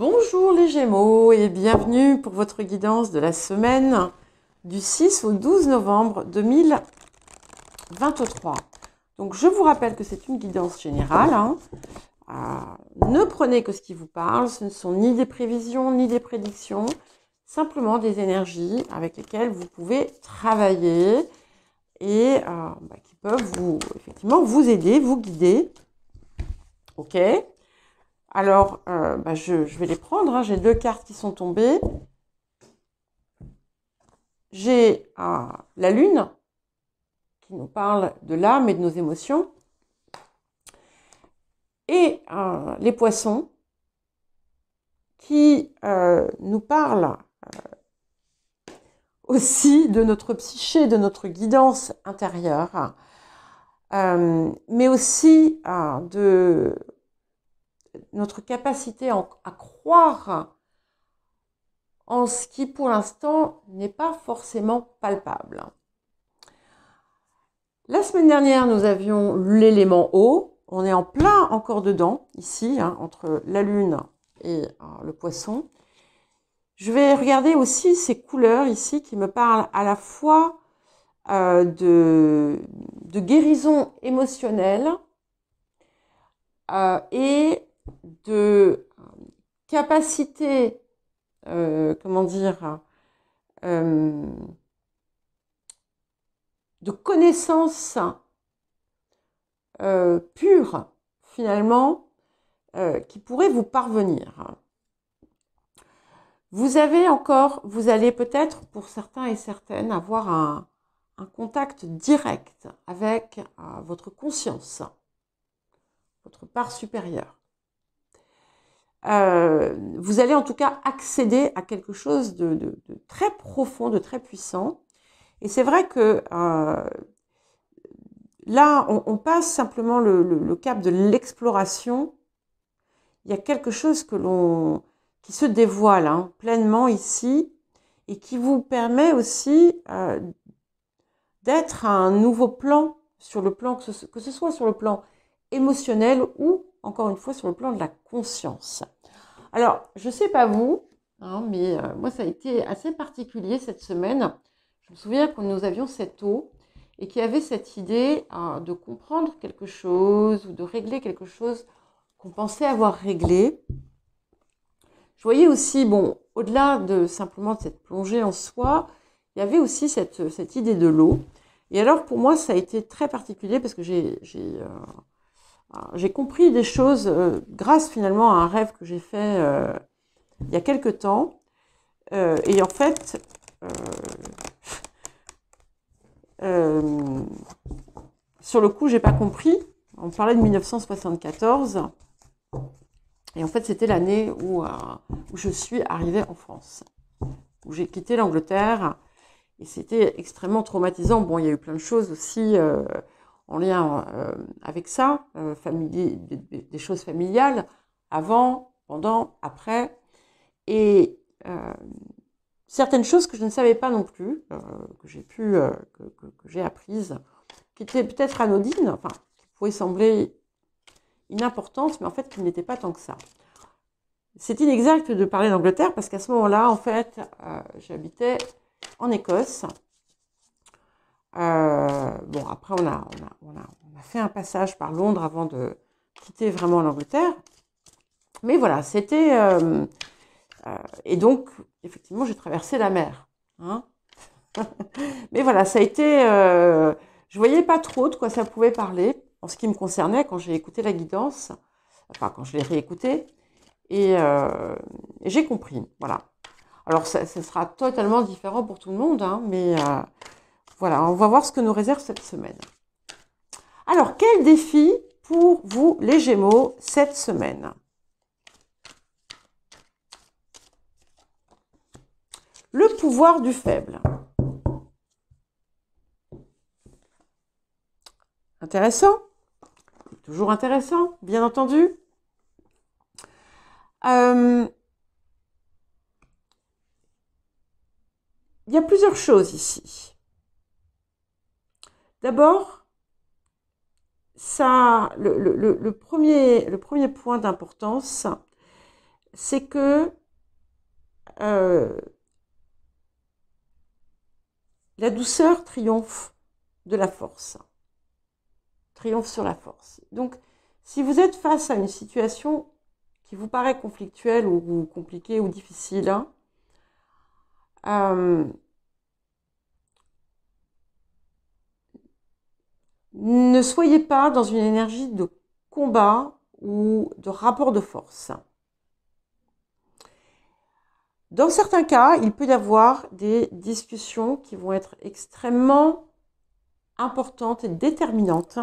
Bonjour les Gémeaux et bienvenue pour votre guidance de la semaine du 6 au 12 novembre 2023. Donc je vous rappelle que c'est une guidance générale. Ne prenez que ce qui vous parle, ce ne sont ni des prévisions ni des prédictions, simplement des énergies avec lesquelles vous pouvez travailler et qui peuvent effectivement vous aider, vous guider. Ok ? Alors, je vais les prendre. J'ai deux cartes qui sont tombées. J'ai la Lune, qui nous parle de l'âme et de nos émotions. Et les Poissons, qui nous parlent aussi de notre psyché, de notre guidance intérieure, mais aussi de notre capacité à croire en ce qui, pour l'instant, n'est pas forcément palpable. La semaine dernière, nous avions l'élément eau. On est en plein encore dedans, ici, entre la Lune et le Poisson. Je vais regarder aussi ces couleurs ici qui me parlent à la fois de guérison émotionnelle et de capacité de connaissance pure, finalement, qui pourrait vous parvenir. Vous allez peut-être, pour certains et certaines, avoir un contact direct avec votre conscience, votre part supérieure. Vous allez en tout cas accéder à quelque chose de très profond, de très puissant. Et c'est vrai que là, on passe simplement le cap de l'exploration. Il y a quelque chose qui se dévoile pleinement ici et qui vous permet aussi d'être à un nouveau plan, sur le plan que ce soit sur le plan émotionnel ou, encore une fois, sur le plan de la conscience. Alors, je ne sais pas vous, mais moi, ça a été assez particulier cette semaine. Je me souviens que nous avions cette eau et qu'il y avait cette idée de comprendre quelque chose ou de régler quelque chose qu'on pensait avoir réglé. Je voyais aussi, au-delà de simplement de cette plongée en soi, il y avait aussi cette idée de l'eau. Et alors, pour moi, ça a été très particulier parce que j'ai compris des choses grâce finalement à un rêve que j'ai fait il y a quelque temps. Et en fait, sur le coup, j'ai pas compris. On parlait de 1974. Et en fait, c'était l'année où je suis arrivée en France, où j'ai quitté l'Angleterre. Et c'était extrêmement traumatisant. Bon, il y a eu plein de choses aussi en lien avec ça, des choses familiales, avant, pendant, après. Et certaines choses que je ne savais pas non plus, que j'ai apprises, qui étaient peut-être anodines, enfin, qui pouvaient sembler inimportantes, mais en fait, qui n'étaient pas tant que ça. C'est inexact de parler d'Angleterre parce qu'à ce moment-là, en fait, j'habitais en Écosse. Après, on a fait un passage par Londres avant de quitter vraiment l'Angleterre. Mais voilà, c'était... et donc, effectivement, j'ai traversé la mer. Mais voilà, ça a été... je voyais pas trop de quoi ça pouvait parler en ce qui me concernait quand j'ai écouté la guidance, enfin, quand je l'ai réécoutée. Et j'ai compris, voilà. Alors, ça sera totalement différent pour tout le monde, mais voilà, on va voir ce que nous réserve cette semaine. Alors, quel défi pour vous, les Gémeaux, cette semaine? Le pouvoir du faible. Intéressant? Toujours intéressant, bien entendu. Il y a plusieurs choses ici. D'abord, le premier point d'importance, c'est que la douceur triomphe de la force, triomphe sur la force. Donc, si vous êtes face à une situation qui vous paraît conflictuelle ou compliquée ou difficile, ne soyez pas dans une énergie de combat ou de rapport de force. Dans certains cas, il peut y avoir des discussions qui vont être extrêmement importantes et déterminantes.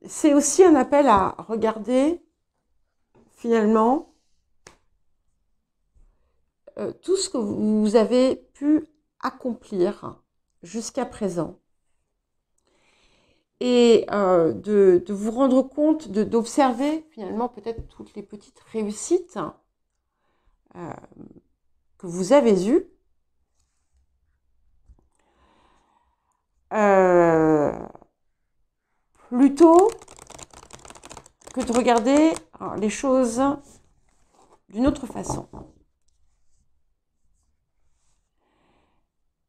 C'est aussi un appel à regarder finalement tout ce que vous avez pu accomplir jusqu'à présent et de vous rendre compte, d'observer finalement peut-être toutes les petites réussites que vous avez eues. Plutôt que de regarder les choses d'une autre façon.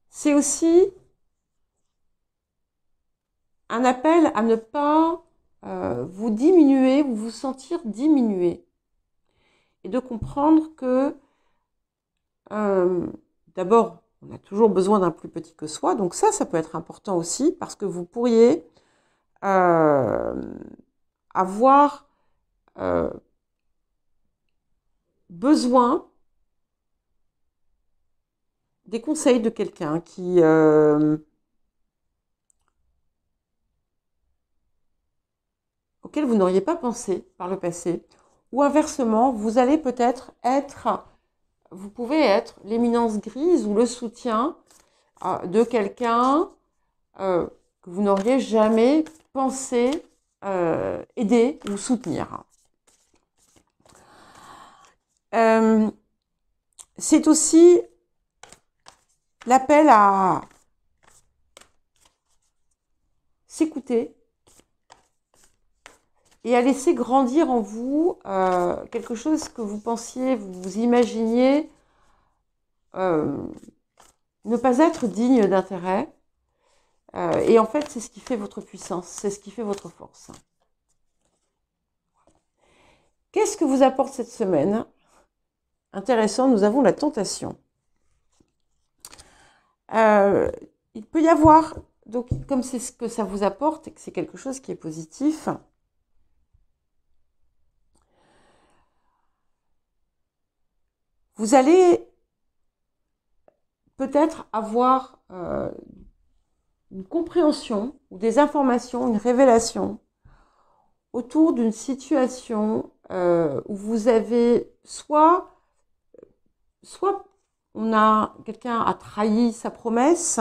C'est aussi un appel à ne pas vous diminuer ou vous sentir diminué. Et de comprendre que, d'abord, on a toujours besoin d'un plus petit que soi. Donc ça peut être important aussi parce que vous pourriez avoir besoin des conseils de quelqu'un qui auquel vous n'auriez pas pensé par le passé, ou inversement, vous allez peut-être vous pouvez être l'éminence grise ou le soutien de quelqu'un que vous n'auriez jamais pensé aider ou soutenir. C'est aussi l'appel à s'écouter et à laisser grandir en vous quelque chose que vous pensiez, vous imaginiez ne pas être digne d'intérêt. Et en fait, c'est ce qui fait votre puissance, c'est ce qui fait votre force. Qu'est-ce que vous apporte cette semaine? Intéressant, nous avons la tentation. Il peut y avoir, donc comme c'est ce que ça vous apporte et que c'est quelque chose qui est positif, vous allez peut-être avoir une compréhension ou des informations, une révélation autour d'une situation où vous avez soit quelqu'un a trahi sa promesse,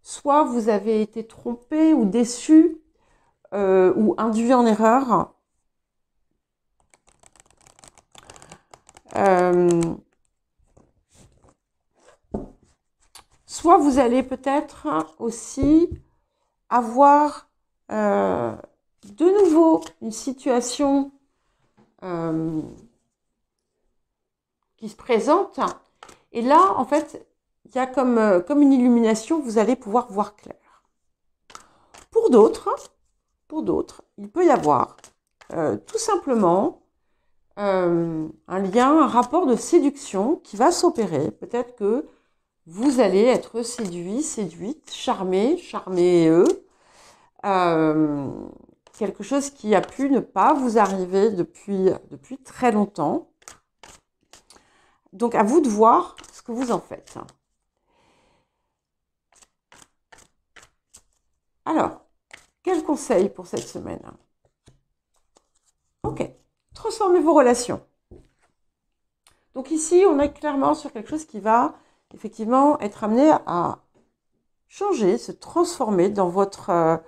soit vous avez été trompé ou déçu ou induit en erreur. Soit vous allez peut-être aussi avoir de nouveau une situation qui se présente. Et là, en fait, il y a comme une illumination, vous allez pouvoir voir clair. Pour d'autres, il peut y avoir tout simplement un lien, un rapport de séduction qui va s'opérer. Peut-être que vous allez être séduit, séduite, charmé, charmé-eux. Quelque chose qui a pu ne pas vous arriver depuis très longtemps. Donc, à vous de voir ce que vous en faites. Alors, quel conseil pour cette semaine? Ok, transformez vos relations. Donc ici, on est clairement sur quelque chose qui va effectivement être amené à changer, se transformer dans votre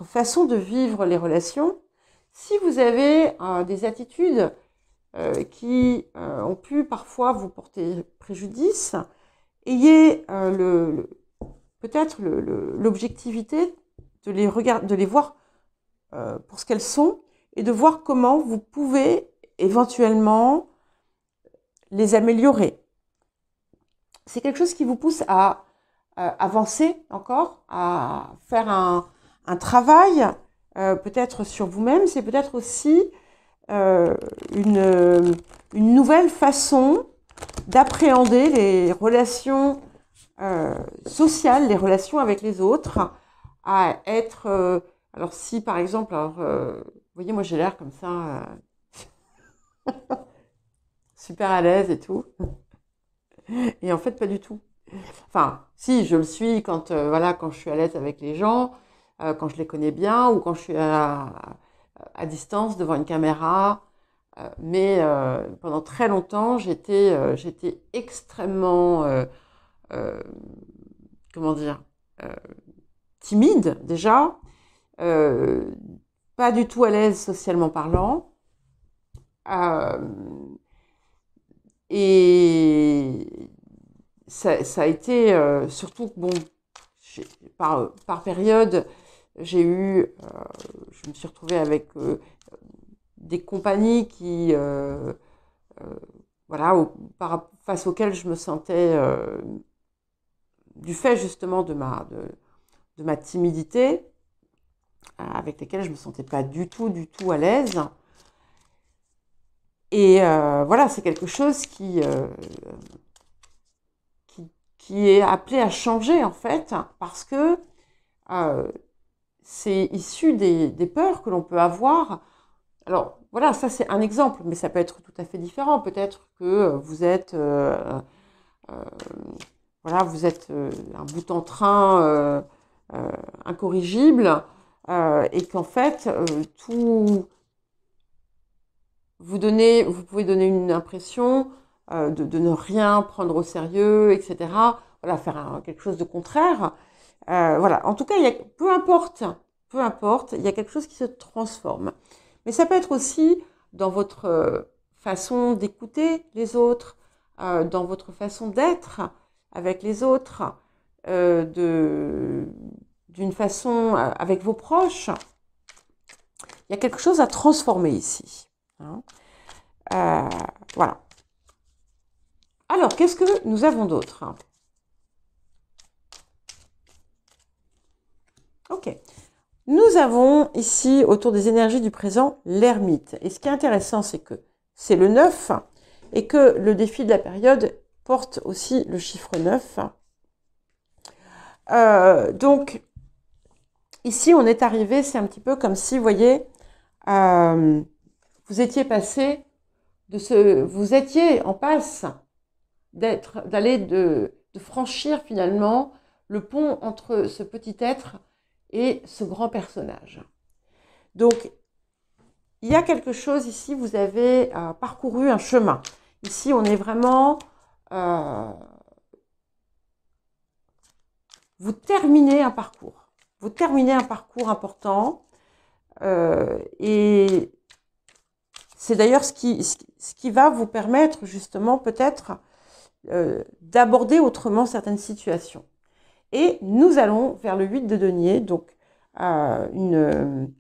façon de vivre les relations. Si vous avez des attitudes qui ont pu parfois vous porter préjudice, ayez peut-être l'objectivité de les voir pour ce qu'elles sont et de voir comment vous pouvez éventuellement les améliorer. C'est quelque chose qui vous pousse à avancer encore, à faire un travail peut-être sur vous-même. C'est peut-être aussi une nouvelle façon d'appréhender les relations sociales, les relations avec les autres, à être... alors si par exemple, vous voyez, moi j'ai l'air comme ça, super à l'aise et tout, et en fait pas du tout. Enfin, si, je le suis quand, voilà, quand je suis à l'aise avec les gens, quand je les connais bien, ou quand je suis à distance devant une caméra. Mais pendant très longtemps, j'étais extrêmement, comment dire, euh, timide déjà, euh, pas du tout à l'aise socialement parlant. Euh, et ça a été surtout, bon, par période, je me suis retrouvée avec des compagnies qui, voilà, face auxquelles je me sentais, du fait justement de ma timidité, avec lesquelles je me sentais pas du tout à l'aise. Et voilà, c'est quelque chose qui est appelé à changer en fait, parce que c'est issu des peurs que l'on peut avoir. Alors voilà, ça c'est un exemple, mais ça peut être tout à fait différent. Peut-être que vous êtes, voilà, vous êtes un bout en train incorrigible, et qu'en fait tout vous pouvez donner une impression de ne rien prendre au sérieux, etc. Voilà, faire quelque chose de contraire. Voilà. En tout cas, peu importe, il y a quelque chose qui se transforme. Mais ça peut être aussi dans votre façon d'écouter les autres, dans votre façon d'être avec les autres, d'une façon avec vos proches. Il y a quelque chose à transformer ici. Hein. Voilà. Alors, qu'est-ce que nous avons d'autre? Ok. Nous avons ici, autour des énergies du présent, l'ermite. Et ce qui est intéressant, c'est que c'est le 9 et que le défi de la période porte aussi le chiffre 9. Donc, ici, on est arrivé, c'est un petit peu comme si, vous voyez, vous étiez passé vous étiez en passe de franchir finalement le pont entre ce petit être et ce grand personnage. Donc, il y a quelque chose ici, vous avez parcouru un chemin. Ici, on est vraiment... vous terminez un parcours. Vous terminez un parcours important. Et c'est d'ailleurs ce qui va vous permettre justement peut-être d'aborder autrement certaines situations. Et nous allons vers le 8 de denier, donc une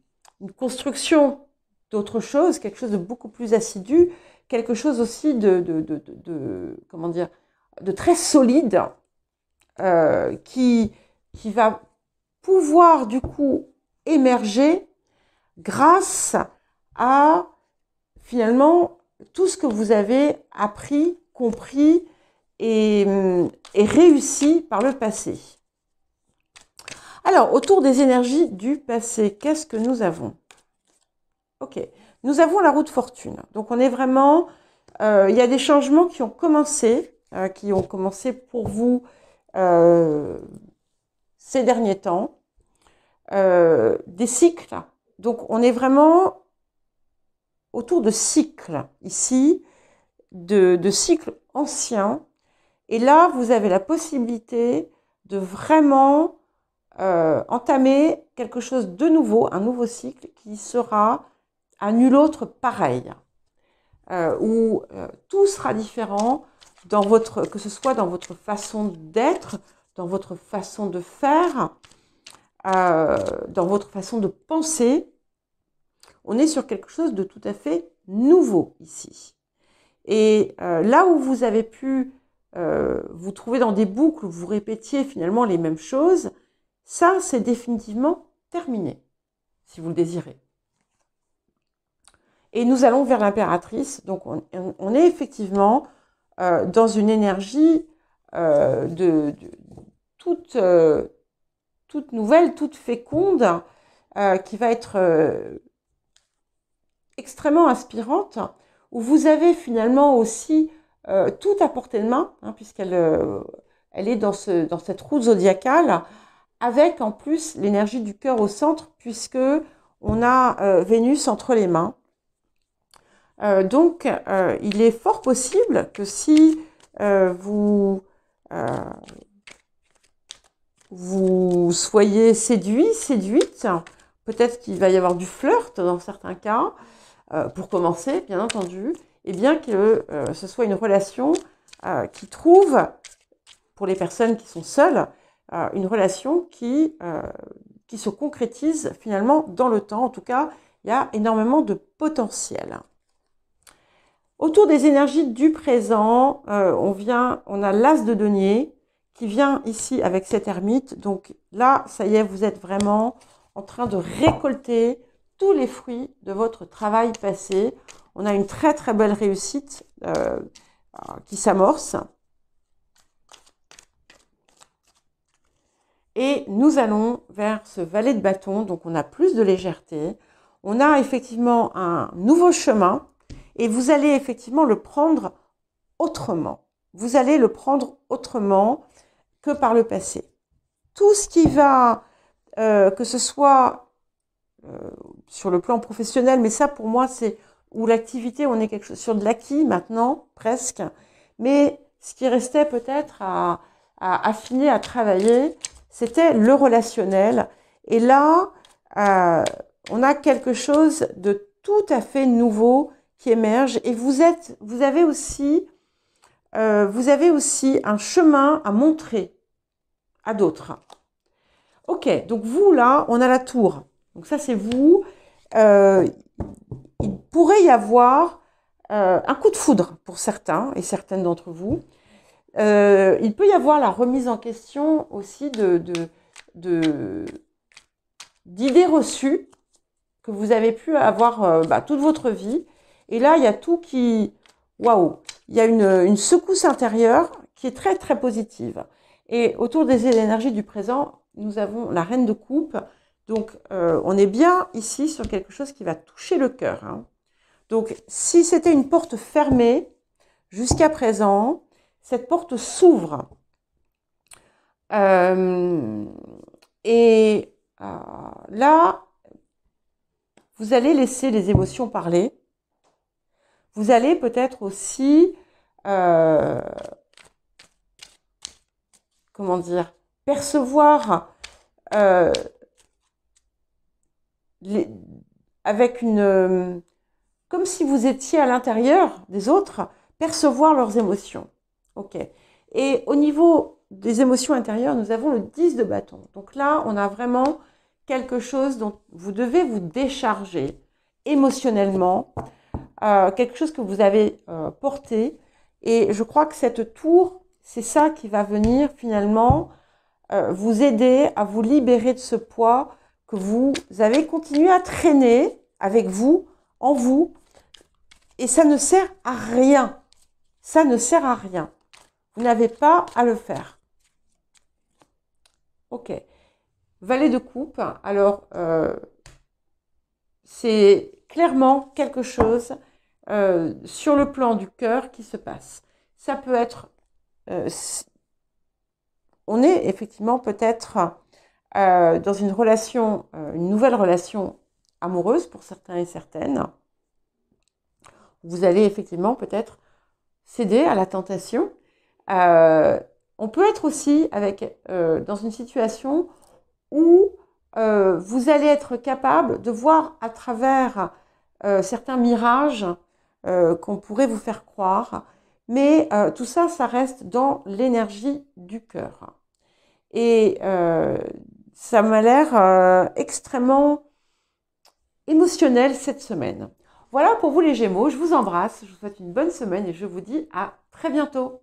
construction d'autre chose, quelque chose de beaucoup plus assidu, quelque chose aussi comment dire, de très solide, qui va pouvoir du coup émerger grâce à finalement tout ce que vous avez appris, compris et réussi par le passé. Alors, autour des énergies du passé, qu'est-ce que nous avons? Ok, nous avons la roue de fortune. Donc, on est vraiment... il y a des changements qui ont commencé pour vous ces derniers temps. Des cycles. Donc, on est vraiment autour de cycles ici, de cycles anciens. Et là, vous avez la possibilité de vraiment entamer quelque chose de nouveau, un nouveau cycle qui sera à nul autre pareil, où tout sera différent que ce soit dans votre façon d'être, dans votre façon de faire, dans votre façon de penser. on est sur quelque chose de tout à fait nouveau ici. Et là où vous avez pu vous trouver dans des boucles où vous répétiez finalement les mêmes choses, ça, c'est définitivement terminé, si vous le désirez. Et nous allons vers l'impératrice. Donc, on est effectivement dans une énergie toute nouvelle, toute féconde, qui va être extrêmement inspirante, où vous avez finalement aussi tout à portée de main, hein, puisqu'elle elle est dans cette roue zodiacale, avec en plus l'énergie du cœur au centre, puisque on a Vénus entre les mains. Donc, il est fort possible que si vous soyez séduit, séduite, peut-être qu'il va y avoir du flirt dans certains cas, pour commencer, bien entendu, et bien que ce soit une relation qui trouve, pour les personnes qui sont seules, une relation qui se concrétise finalement dans le temps. En tout cas, il y a énormément de potentiel. Autour des énergies du présent, on a l'as de denier qui vient ici avec cet ermite. Donc là, ça y est, vous êtes vraiment en train de récolter tous les fruits de votre travail passé. On a une très très belle réussite qui s'amorce. Et nous allons vers ce valet de bâton, donc on a plus de légèreté. On a effectivement un nouveau chemin. Et vous allez effectivement le prendre autrement. Vous allez le prendre autrement que par le passé. Tout ce qui va, que ce soit sur le plan professionnel, mais ça pour moi c'est où l'activité, on est quelque chose sur de l'acquis maintenant, presque. Mais ce qui restait peut-être à affiner, à travailler, c'était le relationnel. Et là, on a quelque chose de tout à fait nouveau qui émerge, et vous avez aussi un chemin à montrer à d'autres. Ok, donc vous là, on a la tour. Donc ça c'est vous. Il pourrait y avoir un coup de foudre pour certains et certaines d'entre vous. Il peut y avoir la remise en question aussi d'idées reçues que vous avez pu avoir toute votre vie. Et là, il y a tout qui... Waouh! Il y a une secousse intérieure qui est très, très positive. Et autour des énergies du présent, nous avons la reine de coupe. Donc, on est bien ici sur quelque chose qui va toucher le cœur. Hein. Donc, si c'était une porte fermée jusqu'à présent, cette porte s'ouvre. Là, vous allez laisser les émotions parler. Vous allez peut-être aussi, comment dire, percevoir avec comme si vous étiez à l'intérieur des autres, percevoir leurs émotions. Ok. Et au niveau des émotions intérieures, nous avons le 10 de bâton. Donc là, on a vraiment quelque chose dont vous devez vous décharger émotionnellement. Quelque chose que vous avez porté. Et je crois que cette tour, c'est ça qui va venir finalement vous aider à vous libérer de ce poids que vous avez continué à traîner avec vous, en vous. Et ça ne sert à rien. Ça ne sert à rien. Vous n'avez pas à le faire. Ok. Valet de coupe. Alors, c'est clairement quelque chose sur le plan du cœur qui se passe. Ça peut être... on est effectivement peut-être dans une relation, une nouvelle relation amoureuse pour certains et certaines. Vous allez effectivement peut-être céder à la tentation. On peut être aussi dans une situation où vous allez être capable de voir à travers certains mirages qu'on pourrait vous faire croire. Mais tout ça, ça reste dans l'énergie du cœur. Et ça m'a l'air extrêmement émotionnel cette semaine. Voilà pour vous les Gémeaux, je vous embrasse, je vous souhaite une bonne semaine et je vous dis à très bientôt.